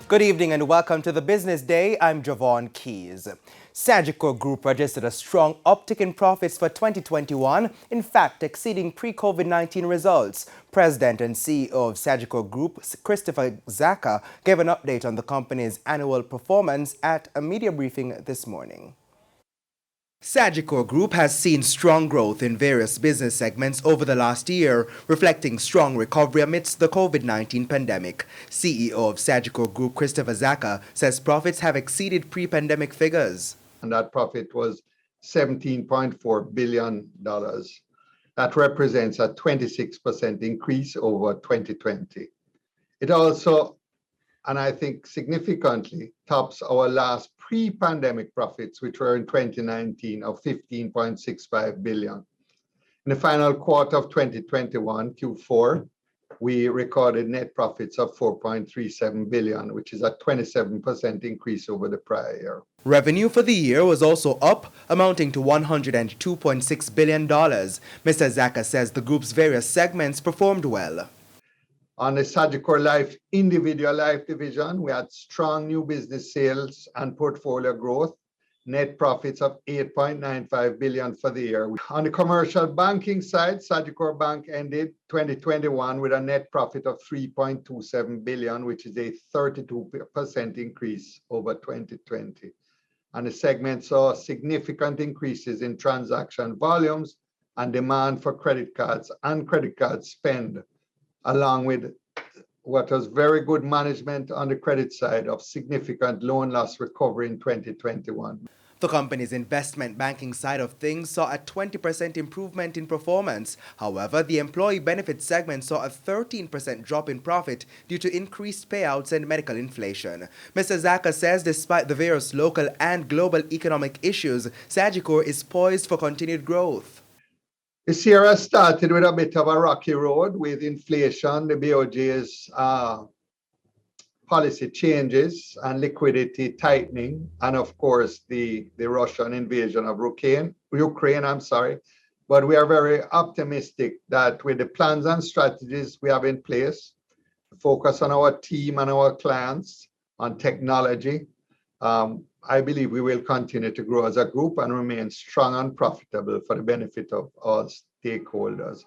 Good evening and welcome to the Business Day. I'm Javon Keys. Sagicor Group registered a strong uptick in profits for 2021, in fact exceeding pre-COVID-19 results. President and CEO of Sagicor Group, Christopher Zaka, gave an update on the company's annual performance at a media briefing this morning. Sagicor Group has seen strong growth in various business segments over the last year, reflecting strong recovery amidst the COVID-19 pandemic. CEO of Sagicor Group, Christopher Zaka, says profits have exceeded pre-pandemic figures. And that profit was $17.4 billion. That represents a 26% increase over 2020. It also, and I think significantly, tops our last pre-pandemic profits, which were in 2019 of $15.65 billion. In the final quarter of 2021, Q4, we recorded net profits of $4.37 billion, which is a 27% increase over the prior year. Revenue for the year was also up, amounting to $102.6 billion. Mr. Zaka says the group's various segments performed well. On the Sagicor Life individual life division, we had strong new business sales and portfolio growth, net profits of $8.95 billion for the year. On the commercial banking side, Sagicor Bank ended 2021 with a net profit of $3.27 billion, which is a 32% increase over 2020. And the segment saw significant increases in transaction volumes and demand for credit cards and credit card spend, along with what was very good management on the credit side of significant loan loss recovery in 2021. The company's investment banking side of things saw a 20% improvement in performance. However, the employee benefits segment saw a 13% drop in profit due to increased payouts and medical inflation. Mr. Zaka says despite the various local and global economic issues, Sagicor is poised for continued growth. This year has started with a bit of a rocky road with inflation, the BOJ's policy changes and liquidity tightening, and of course the Russian invasion of Ukraine. But we are very optimistic that with the plans and strategies we have in place, focus on our team and our clients, on technology, I believe we will continue to grow as a group and remain strong and profitable for the benefit of all stakeholders.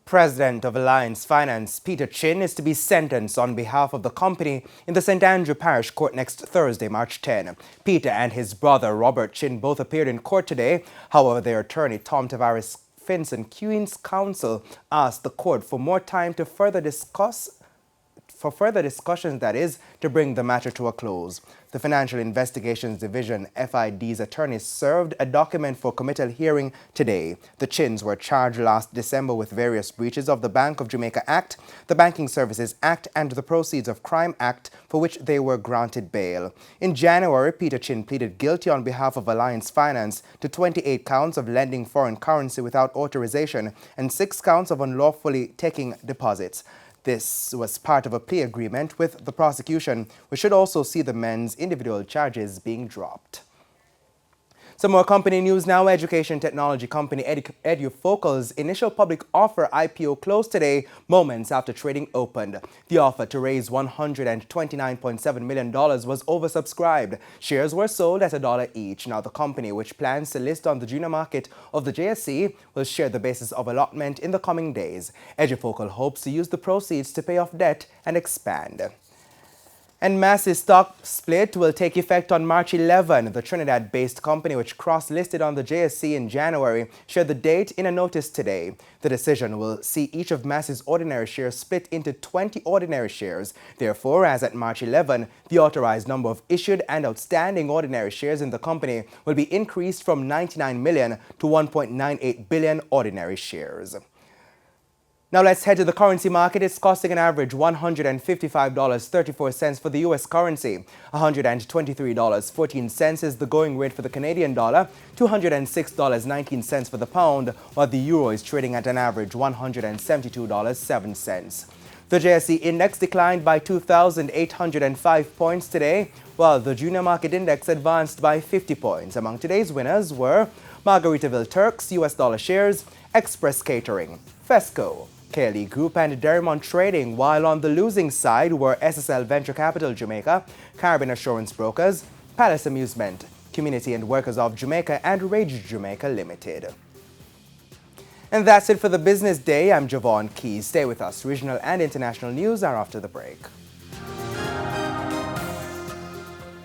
President of Alliance Finance, Peter Chin, is to be sentenced on behalf of the company in the St. Andrew Parish Court next Thursday, March 10. Peter and his brother, Robert Chin, both appeared in court today. However, their attorney, Tom Tavares Finson, Queen's counsel, asked the court for more time to further discussions, that is, to bring the matter to a close. The Financial Investigations Division, FID's attorney served a document for committal hearing today. The Chins were charged last December with various breaches of the Bank of Jamaica Act, the Banking Services Act, and the Proceeds of Crime Act, for which they were granted bail. In January, Peter Chin pleaded guilty on behalf of Alliance Finance to 28 counts of lending foreign currency without authorization and 6 counts of unlawfully taking deposits. This was part of a plea agreement with the prosecution, which should also see the men's individual charges being dropped. Some more company news now. Education technology company EduFocal's initial public offer IPO closed today, moments after trading opened. The offer to raise $129.7 million was oversubscribed. Shares were sold at $1 each. Now the company, which plans to list on the junior market of the JSE, will share the basis of allotment in the coming days. EduFocal hopes to use the proceeds to pay off debt and expand. And massive stock split will take effect on March 11. The Trinidad-based company, which cross-listed on the JSE in January, shared the date in a notice today. The decision will see each of Mass's ordinary shares split into 20 ordinary shares. Therefore, as at March 11, the authorized number of issued and outstanding ordinary shares in the company will be increased from 99 million to 1.98 billion ordinary shares. Now let's head to the currency market. It's costing an average $155.34 for the U.S. currency. $123.14 is the going rate for the Canadian dollar, $206.19 for the pound, while the euro is trading at an average $172.07. The JSE index declined by 2,805 points today, while the junior market index advanced by 50 points. Among today's winners were Margaritaville Turks, US dollar shares, Express Catering, Fesco, KLE Group and Derrimont Trading, while on the losing side were SSL Venture Capital Jamaica, Caribbean Assurance Brokers, Palace Amusement, Community and Workers of Jamaica and Rage Jamaica Limited. And that's it for the Business Day. I'm Javon Keys. Stay with us. Regional and international news are after the break.